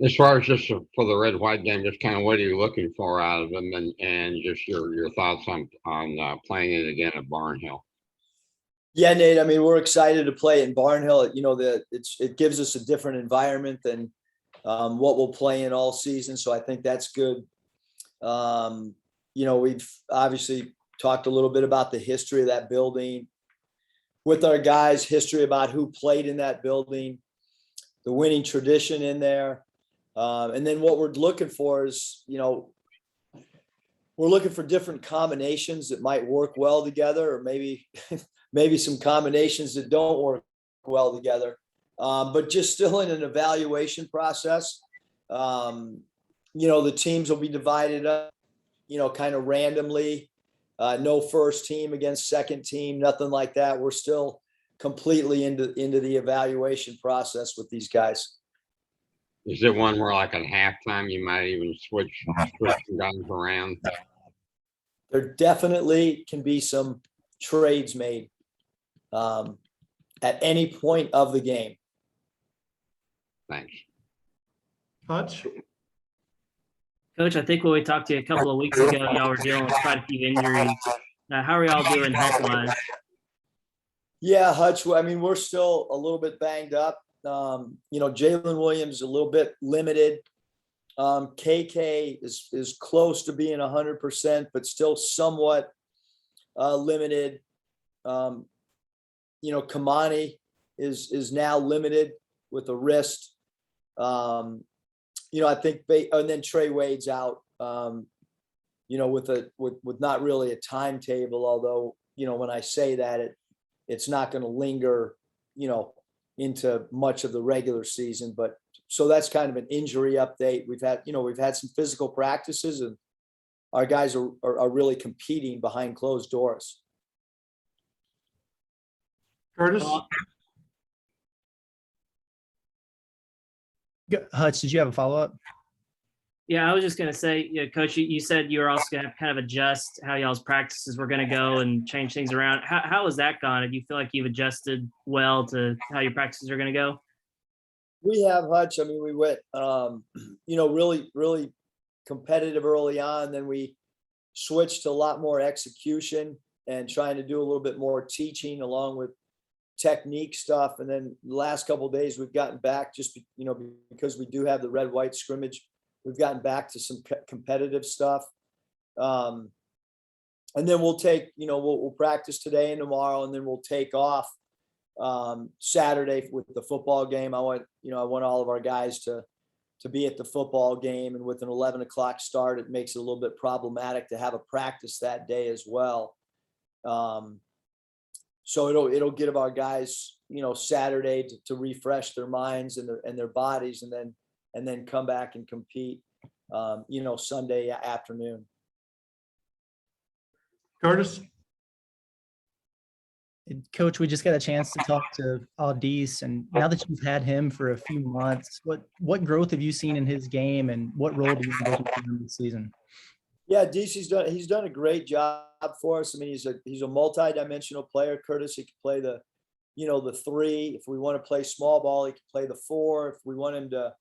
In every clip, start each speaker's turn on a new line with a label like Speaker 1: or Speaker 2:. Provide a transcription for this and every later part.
Speaker 1: As far as just for the red white game, just kind of what are you looking for out of them, and just your thoughts on playing it again at Barnhill.
Speaker 2: Yeah, Nate. I mean, we're excited to play in Barnhill. You know, it gives us a different environment than what we'll play in all season. So I think that's good. You know, we've obviously talked a little bit about the history of that building with our guys, history about who played in that building, the winning tradition in there. And then what we're looking for is, you know, we're looking for different combinations that might work well together, or maybe maybe some combinations that don't work well together, but just still in an evaluation process. You know, the teams will be divided up, you know, kind of randomly. No first team against second team, nothing like that. We're still completely into the evaluation process with these guys.
Speaker 1: Is it one where, like, at halftime, you might even switch some guys around?
Speaker 2: There definitely can be some trades made at any point of the game.
Speaker 1: Thanks.
Speaker 3: Hutch?
Speaker 4: Coach, I think when we talked to you a couple of weeks ago, y'all were dealing with quite a few injuries. How are y'all doing health-wise?
Speaker 2: Yeah, Hutch, I mean, we're still a little bit banged up. You know, Jalen Williams a little bit limited. KK is close to being 100%, but still somewhat limited. You know, Kamani is now limited with a wrist. You know, I think, and then Trey Wade's out. You know, with not really a timetable. Although, you know, when I say that, it's not going to linger, you know, into much of the regular season. But so that's kind of an injury update. We've had some physical practices, and our guys are really competing behind closed doors.
Speaker 3: Curtis?
Speaker 5: Hutch, did you have a follow-up?
Speaker 4: Yeah, I was just going to say, yeah, Coach, you said you were also going to kind of adjust how y'all's practices were going to go and change things around. How has that gone? Do you feel like you've adjusted well to how your practices are going to go?
Speaker 2: We have, Hutch. I mean, we went, you know, really, really competitive early on. Then we switched to a lot more execution and trying to do a little bit more teaching along with technique stuff. And then the last couple of days, we've gotten back just, you know, because we do have the red-white scrimmage, we've gotten back to some competitive stuff. And then we'll take, you know, we'll practice today and tomorrow, and then we'll take off Saturday with the football game. I want all of our guys to be at the football game, and with an 11 o'clock start, it makes it a little bit problematic to have a practice that day as well. So it'll give our guys, you know, Saturday to refresh their minds and their bodies, and then come back and compete, you know, Sunday afternoon.
Speaker 3: Curtis?
Speaker 5: Coach, we just got a chance to talk to Aldis, and now that you've had him for a few months, what growth have you seen in his game, and what role do you envision for him this season?
Speaker 2: Yeah, he's done a great job for us. I mean, he's a multi-dimensional player. Curtis, he can play the 3. If we want to play small ball, he can play the 4. If we want him to,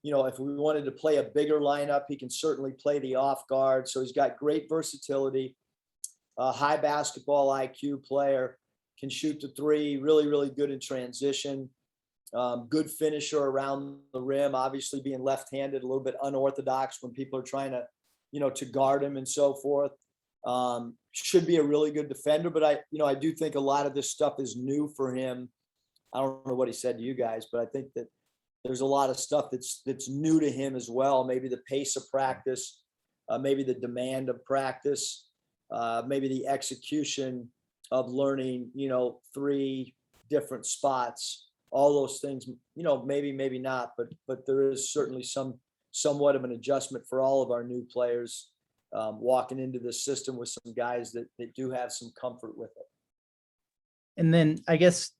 Speaker 2: you know, if we wanted to play a bigger lineup, he can certainly play the off guard. So he's got great versatility, high basketball IQ player, can shoot the 3, really, really good in transition, good finisher around the rim, obviously being left-handed, a little bit unorthodox when people are trying to, you know, to guard him and so forth. Should be a really good defender, but I do think a lot of this stuff is new for him. I don't know what he said to you guys, but I think that there's a lot of stuff that's new to him as well. Maybe the pace of practice, maybe the demand of practice, maybe the execution of learning, you know, 3 different spots, all those things, you know, maybe not, but there is certainly somewhat of an adjustment for all of our new players walking into this system with some guys that do have some comfort with it.
Speaker 5: And then I guess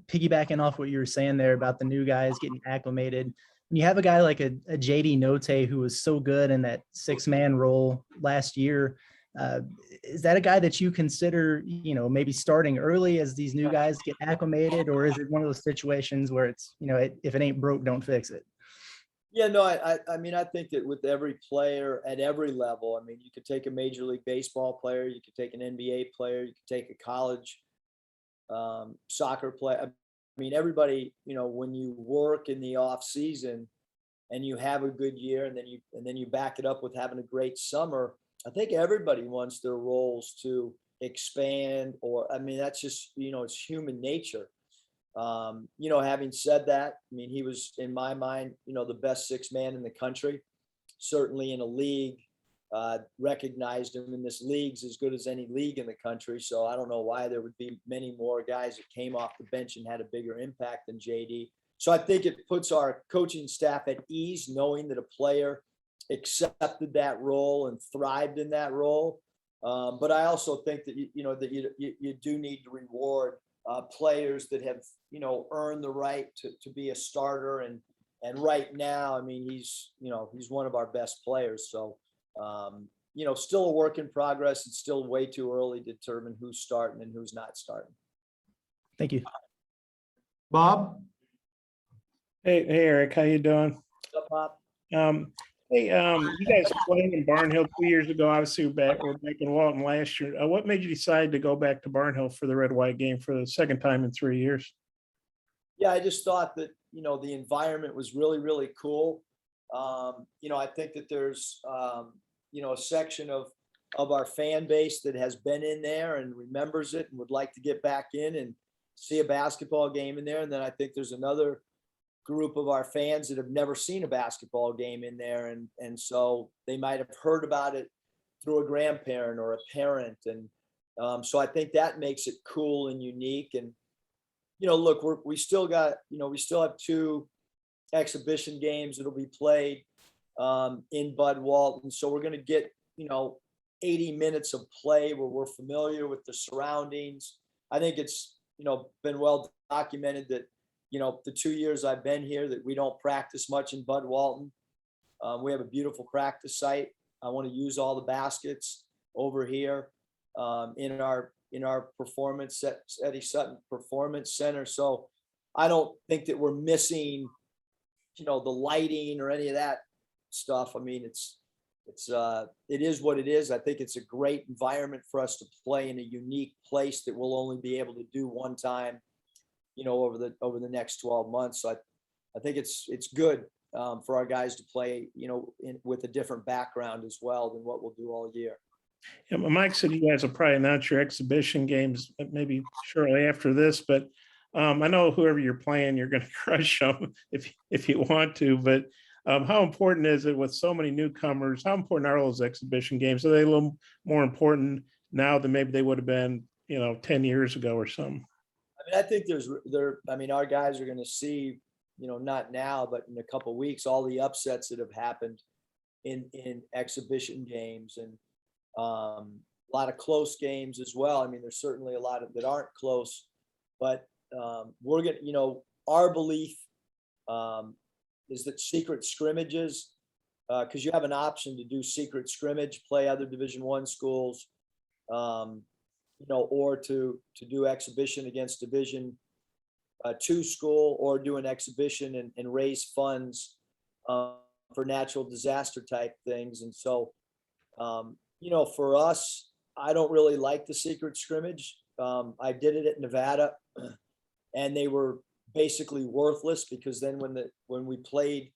Speaker 5: piggybacking off what you were saying there about the new guys getting acclimated, when you have a guy like a JD Note who was so good in that 6-man role last year, is that a guy that you consider, you know, maybe starting early as these new guys get acclimated, or is it one of those situations where it's, you know, if it ain't broke, don't fix it?
Speaker 2: Yeah, no, I mean, I think that with every player at every level, I mean, you could take a Major League Baseball player, you could take an NBA player, you could take a college soccer player. I mean, everybody, when you work in the off season and you have a good year, and then you back it up with having a great summer, I think everybody wants their roles to expand. Or I mean, that's just it's human nature. Having said that, I mean, he was, in my mind, the best six man in the country, certainly in a league, recognized him in this league's as good as any league in the country. So I don't know why there would be many more guys that came off the bench and had a bigger impact than JD. So I think it puts our coaching staff at ease, knowing that a player accepted that role and thrived in that role. But I also think that, you do need to reward players that have, earned the right to be a starter. And right now, I mean, he's one of our best players. So, still a work in progress. It's still way too early to determine who's starting and who's not starting.
Speaker 5: Thank you.
Speaker 3: Bob?
Speaker 6: Hey, Eric, how you doing?
Speaker 2: What's up, Bob?
Speaker 6: Hey, you guys played in Barnhill 2 years ago. Obviously, we're back in Walton last year. What made you decide to go back to Barnhill for the red-white game for the second time in 3 years?
Speaker 2: Yeah, I just thought that, the environment was really, really cool. I think that there's, a section of our fan base that has been in there and remembers it and would like to get back in and see a basketball game in there. And then I think there's another group of our fans that have never seen a basketball game in there. And so they might have heard about it through a grandparent or a parent. And so I think that makes it cool and unique. And, look, we still have 2 exhibition games that'll be played in Bud Walton. So we're going to get, 80 minutes of play where we're familiar with the surroundings. I think it's, been well documented that, the 2 years I've been here that we don't practice much in Bud Walton. We have a beautiful practice site. I want to use all the baskets over here in our performance Eddie Sutton Performance Center. So I don't think that we're missing, the lighting or any of that stuff. I mean, it is what it is. I think it's a great environment for us to play in a unique place that we'll only be able to do one time, over the next 12 months. So I think it's good for our guys to play, with a different background as well than what we'll do all year.
Speaker 6: Yeah, Mike said you guys will probably announce your exhibition games maybe shortly after this, but I know whoever you're playing, you're going to crush them if you want to. But how important is it with so many newcomers? How important are those exhibition games? Are they a little more important now than maybe they would have been, 10 years ago or something?
Speaker 2: I mean, I think our guys are going to see, not now, but in a couple of weeks, all the upsets that have happened in exhibition games, and a lot of close games as well. I mean, there's certainly a lot of that aren't close, but we're going to, our belief is that secret scrimmages, because you have an option to do secret scrimmage, play other Division I schools, or to do exhibition against Division II school, or do an exhibition and raise funds for natural disaster type things. And so, for us, I don't really like the secret scrimmage. I did it at Nevada, and they were basically worthless, because then when we played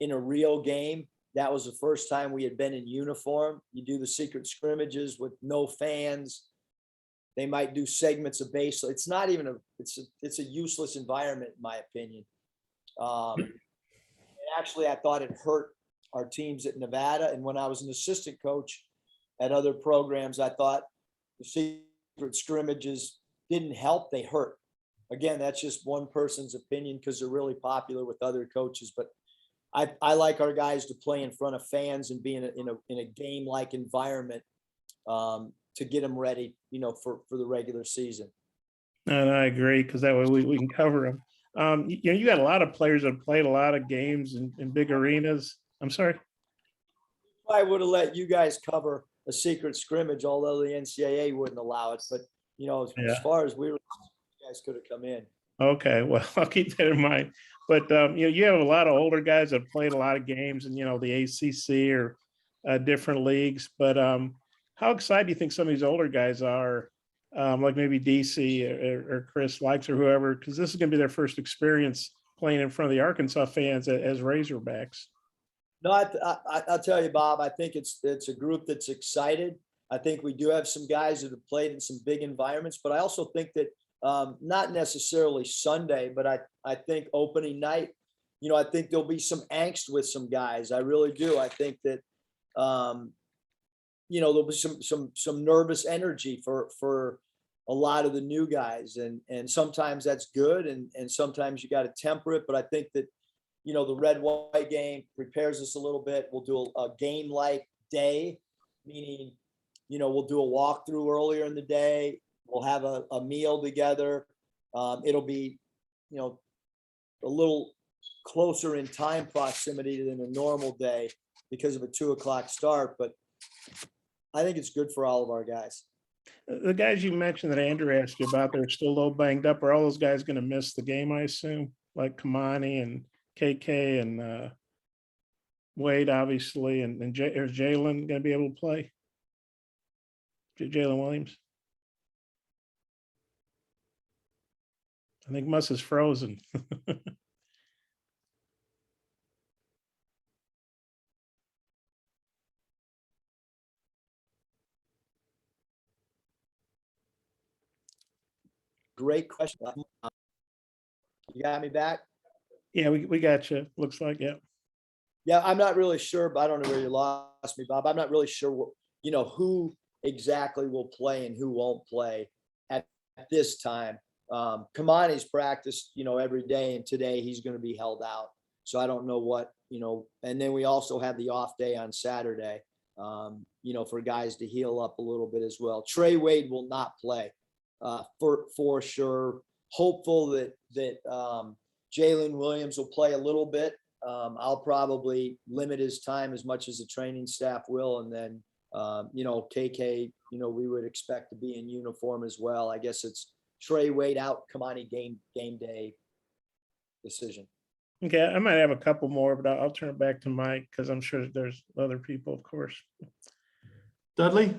Speaker 2: in a real game, that was the first time we had been in uniform. You do the secret scrimmages with no fans. They might do segments of base. So it's not even it's a useless environment, in my opinion. And actually, I thought it hurt our teams at Nevada. And when I was an assistant coach at other programs, I thought the secret scrimmages didn't help, they hurt. Again, that's just one person's opinion, because they're really popular with other coaches. But I like our guys to play in front of fans and be in a game-like environment to get them ready, for the regular season.
Speaker 6: And I agree, because that way we can cover them. You got a lot of players that have played a lot of games in big arenas. I'm sorry.
Speaker 2: I would have let you guys cover a secret scrimmage, although the NCAA wouldn't allow it. But as far as you guys could have come in.
Speaker 6: Okay, well, I'll keep that in mind. But you have a lot of older guys that played a lot of games in, the ACC or different leagues. But how excited do you think some of these older guys are, like maybe DC or Chris Likes or whoever, because this is going to be their first experience playing in front of the Arkansas fans as Razorbacks?
Speaker 2: No, I'll tell you, Bob, I think it's a group that's excited. I think we do have some guys that have played in some big environments, but I also think that not necessarily Sunday, but I think opening night, I think there'll be some angst with some guys. I really do. I think that, there'll be some nervous energy for a lot of the new guys. And sometimes that's good. And sometimes you got to temper it. But I think that, the red-white game prepares us a little bit. We'll do a game-like day, meaning, we'll do a walkthrough earlier in the day. We'll have a meal together. It'll be, a little closer in time proximity than a normal day because of a 2:00 start. But I think it's good for all of our guys.
Speaker 6: The guys you mentioned that Andrew asked you about, they're still a little banged up. Are all those guys going to miss the game, I assume? Like Kamani and KK and Wade, obviously, and is Jalen going to be able to play? Jalen Williams? I think Muss is frozen.
Speaker 2: Great question. You got me back?
Speaker 6: Yeah, we got you. Looks like, yeah.
Speaker 2: Yeah, I'm not really sure, but I don't know where you lost me, Bob. I'm not really sure what, who exactly will play and who won't play at this time. Kamani's practiced, every day, and today he's going to be held out. So I don't know what, and then we also have the off day on Saturday, for guys to heal up a little bit as well. Trey Wade will not play for sure. Hopeful that Jalen Williams will play a little bit. I'll probably limit his time as much as the training staff will. And then, KK, we would expect to be in uniform as well. I guess it's Trey Wade out, Kamani game day decision.
Speaker 6: Okay, I might have a couple more, but I'll turn it back to Mike because I'm sure there's other people, of course.
Speaker 3: Dudley?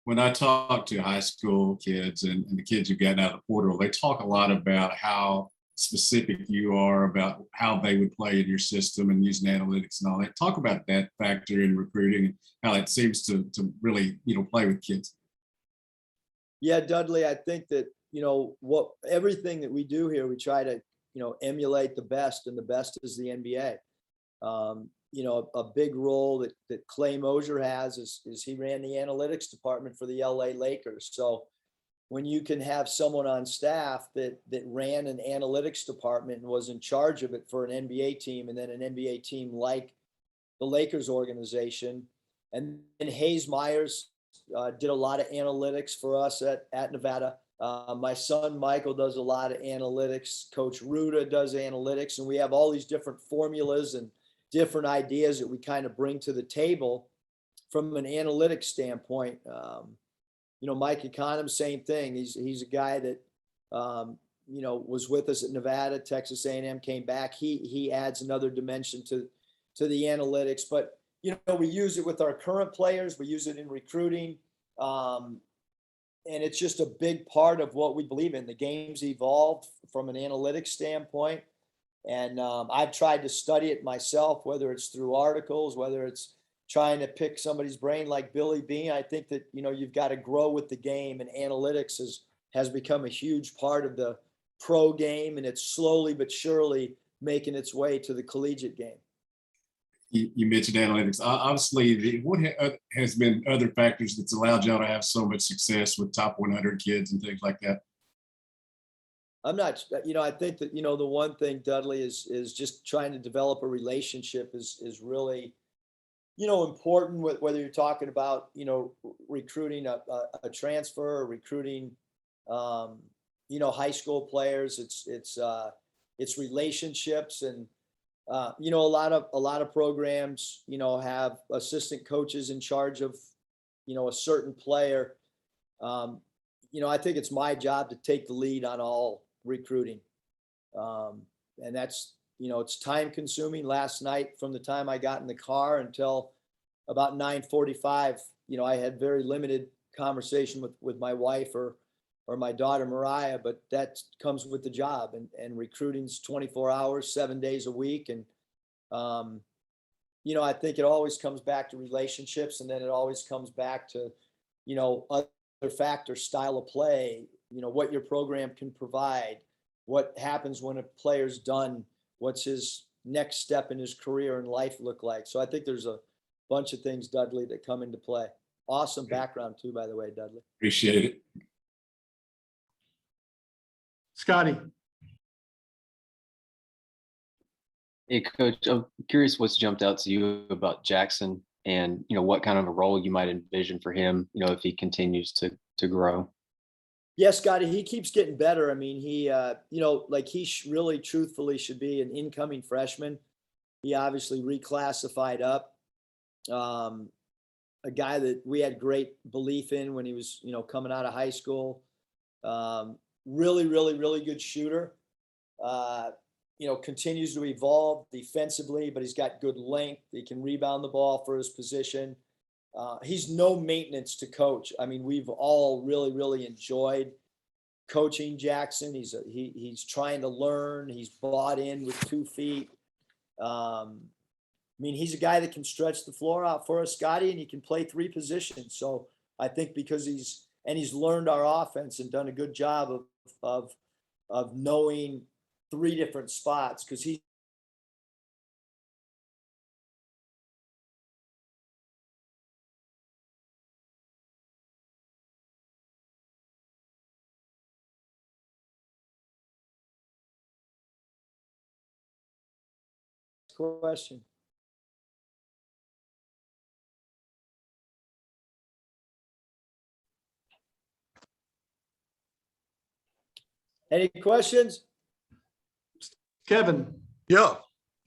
Speaker 7: When I talk to high school kids and the kids who've gotten out of the portal, they talk a lot about how specific you are about how they would play in your system and using analytics and all that. Talk about that factor in recruiting and how it seems to really, play with kids.
Speaker 2: Yeah, Dudley, I think that, everything that we do here, we try to, emulate the best, and the best is the NBA. A big role that Clay Mosier has is he ran the analytics department for the LA Lakers. So when you can have someone on staff that ran an analytics department and was in charge of it for an NBA team, and then an NBA team like the Lakers organization, and Hayes Myers did a lot of analytics for us at Nevada. My son Michael does a lot of analytics. Coach Ruda does analytics, and we have all these different formulas and different ideas that we kind of bring to the table from an analytics standpoint. Mike Econom, same thing. He's a guy that was with us at Nevada, Texas A&M, came back. He adds another dimension to the analytics. But we use it with our current players. We use it in recruiting, and it's just a big part of what we believe in. The game's evolved from an analytics standpoint. And I've tried to study it myself, whether it's through articles, whether it's trying to pick somebody's brain like Billy Bean. I think that, you've got to grow with the game, and analytics has become a huge part of the pro game, and it's slowly but surely making its way to the collegiate game.
Speaker 7: You mentioned analytics. Obviously, what has been other factors that's allowed y'all to have so much success with top 100 kids and things like that?
Speaker 2: I'm not, I think that, the one thing, Dudley, is just trying to develop a relationship is really, important, whether you're talking about, recruiting a transfer or recruiting, high school players. It's relationships, and, a lot of programs, have assistant coaches in charge of, a certain player. I think it's my job to take the lead on all recruiting. And that's, it's time consuming. Last night, from the time I got in the car until about 9:45, I had very limited conversation with my wife or my daughter Mariah, but that comes with the job, and recruiting's 24 hours, 7 days a week. And, I think it always comes back to relationships, and then it always comes back to, other factors, style of play, what your program can provide, what happens when a player's done, what's his next step in his career and life look like. So I think there's a bunch of things, Dudley, that come into play. Awesome background too, by the way, Dudley.
Speaker 7: Appreciate it.
Speaker 3: Scotty,
Speaker 8: Hey, Coach, I'm curious what's jumped out to you about Jackson and, what kind of a role you might envision for him, if he continues to grow.
Speaker 2: Yeah, Scotty, he keeps getting better. I mean, he, like he really truthfully should be an incoming freshman. He obviously reclassified up. A guy that we had great belief in when he was, coming out of high school. Really, really, really good shooter. Continues to evolve defensively, but he's got good length. He can rebound the ball for his position. He's no maintenance to coach. I mean, we've all really, really enjoyed coaching Jackson. He's trying to learn. He's bought in with 2 feet. He's a guy that can stretch the floor out for us, Scotty, and he can play 3 positions. So I think because he's learned our offense and done a good job of knowing 3 different spots, because he's question. Any questions?
Speaker 3: Kevin,
Speaker 9: Yeah.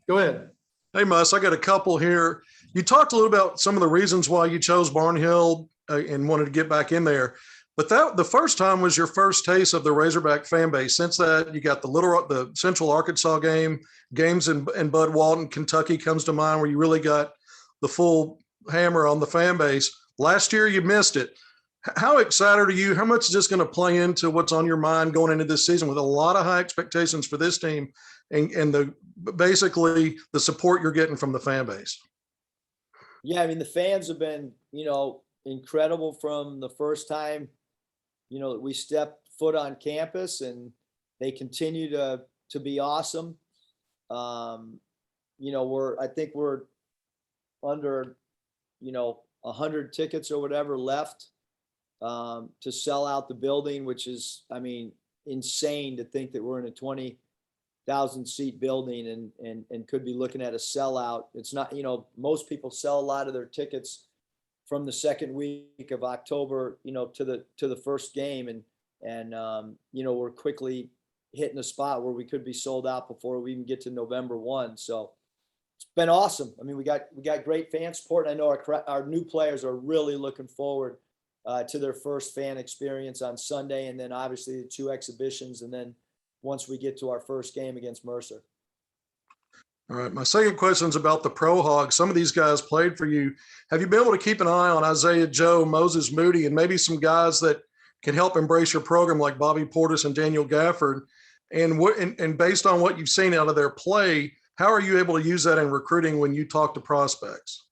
Speaker 3: go ahead.
Speaker 9: Hey, Muss, I got a couple here. You talked a little about some of the reasons why you chose Barnhill and wanted to get back in there. But the first time was your first taste of the Razorback fan base. Since that, you got the Central Arkansas games in Bud Walton, Kentucky comes to mind, where you really got the full hammer on the fan base. Last year, you missed it. How excited are you? How much is this going to play into what's on your mind going into this season with a lot of high expectations for this team and basically the support you're getting from the fan base?
Speaker 2: Yeah, the fans have been, incredible from the first time, that we stepped foot on campus, and they continue to be awesome. I think we're under, 100 tickets or whatever left to sell out the building, which is, insane to think that we're in a 20,000 seat building and could be looking at a sellout. It's not, most people sell a lot of their tickets from the second week of October, to the first game. And we're quickly hitting a spot where we could be sold out before we even get to November 1. So it's been awesome. We got great fan support. And I know our new players are really looking forward to their first fan experience on Sunday. And then obviously the 2 exhibitions. And then once we get to our first game against Mercer.
Speaker 9: All right. My second question is about the Pro Hogs. Some of these guys played for you. Have you been able to keep an eye on Isaiah Joe, Moses Moody, and maybe some guys that can help embrace your program like Bobby Portis and Daniel Gafford? And based on what you've seen out of their play, how are you able to use that in recruiting when you talk to prospects?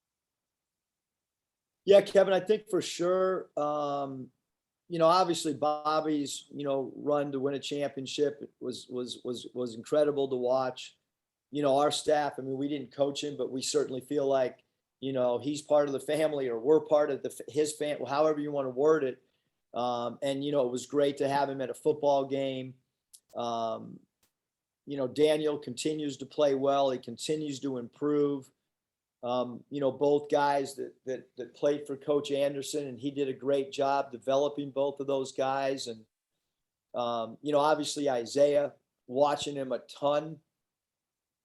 Speaker 2: Yeah, Kevin, I think for sure, obviously Bobby's, run to win a championship was incredible to watch. Our staff, we didn't coach him, but we certainly feel like, he's part of the family, or we're part of his family, however you want to word it. And, it was great to have him at a football game. Daniel continues to play well. He continues to improve. Both guys that played for Coach Anderson, and he did a great job developing both of those guys. And, obviously Isaiah, watching him a ton.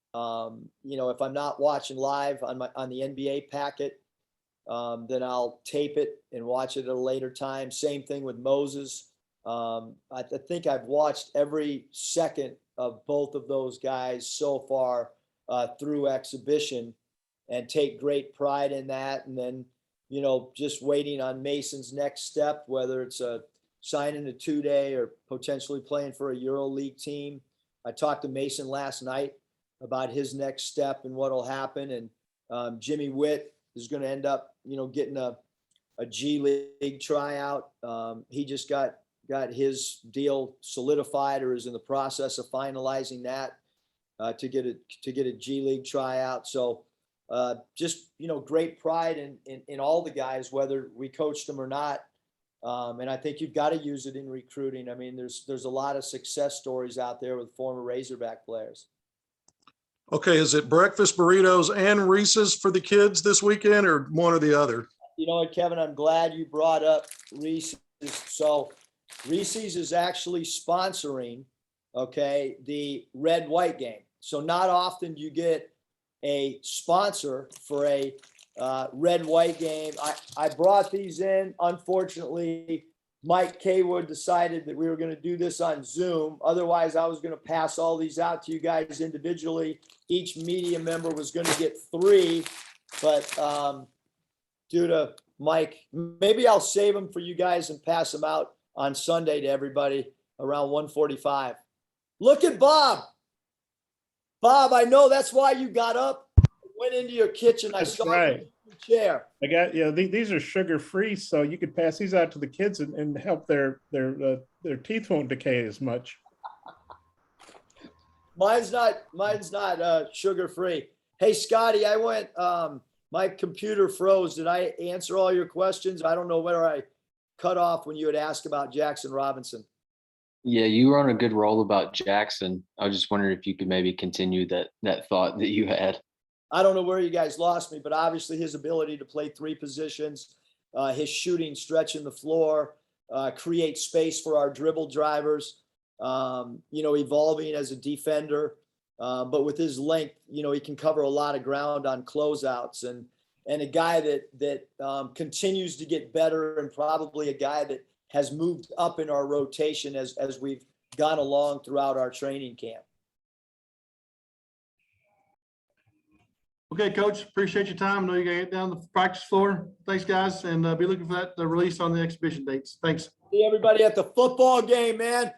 Speaker 2: If I'm not watching live on the NBA packet, then I'll tape it and watch it at a later time. Same thing with Moses. I think I've watched every second of both of those guys so far through exhibition, and take great pride in that. And then, you know, just waiting on Mason's next step, whether it's signing a 2-day or potentially playing for a EuroLeague team. I talked to Mason last night about his next step and what'll happen. And Jimmy Witt is going to end up, you know, getting a G League tryout. He just got his deal solidified, or is in the process of finalizing that to get a G League tryout. So just, you know, great pride in all the guys, whether we coached them or not. And I think you've got to use it in recruiting. I mean, there's a lot of success stories out there with former Razorback players.
Speaker 9: Okay, is it breakfast burritos and Reese's for the kids this weekend, or one or the other?
Speaker 2: You know what, Kevin, I'm glad you brought up Reese's. So Reese's is actually sponsoring, okay, the red-white game. So not often you get a sponsor for a red-white game. I brought these in. Unfortunately, Mike Kaywood decided that we were going to do this on Zoom. Otherwise, I was going to pass all these out to you guys individually. Each media member was going to get 3, but due to Mike, maybe I'll save them for you guys and pass them out on Sunday to everybody around 1:45. Look at Bob. Bob, I know that's why you got up, went into your kitchen. I
Speaker 6: That's
Speaker 2: saw
Speaker 6: right.
Speaker 2: you in your chair.
Speaker 6: I got, you know, these are sugar free, so you could pass these out to the kids and help their teeth won't decay as much.
Speaker 2: Mine's not sugar free. Hey, Scotty, I went, my computer froze. Did I answer all your questions? I don't know whether I cut off when you had asked about Jackson Robinson.
Speaker 8: Yeah, you were on a good roll about Jackson. I was just wondering if you could maybe continue that thought that you had.
Speaker 2: I don't know where you guys lost me, but obviously his ability to play 3 positions, his shooting, stretching the floor, create space for our dribble drivers, you know, evolving as a defender. But with his length, you know, he can cover a lot of ground on closeouts, and a guy that continues to get better, and probably a guy that has moved up in our rotation as we've gone along throughout our training camp.
Speaker 3: Okay, Coach, appreciate your time. I know you got to get down to the practice floor. Thanks, guys, and be looking for that release on the exhibition dates. Thanks.
Speaker 2: See everybody at the football game, man.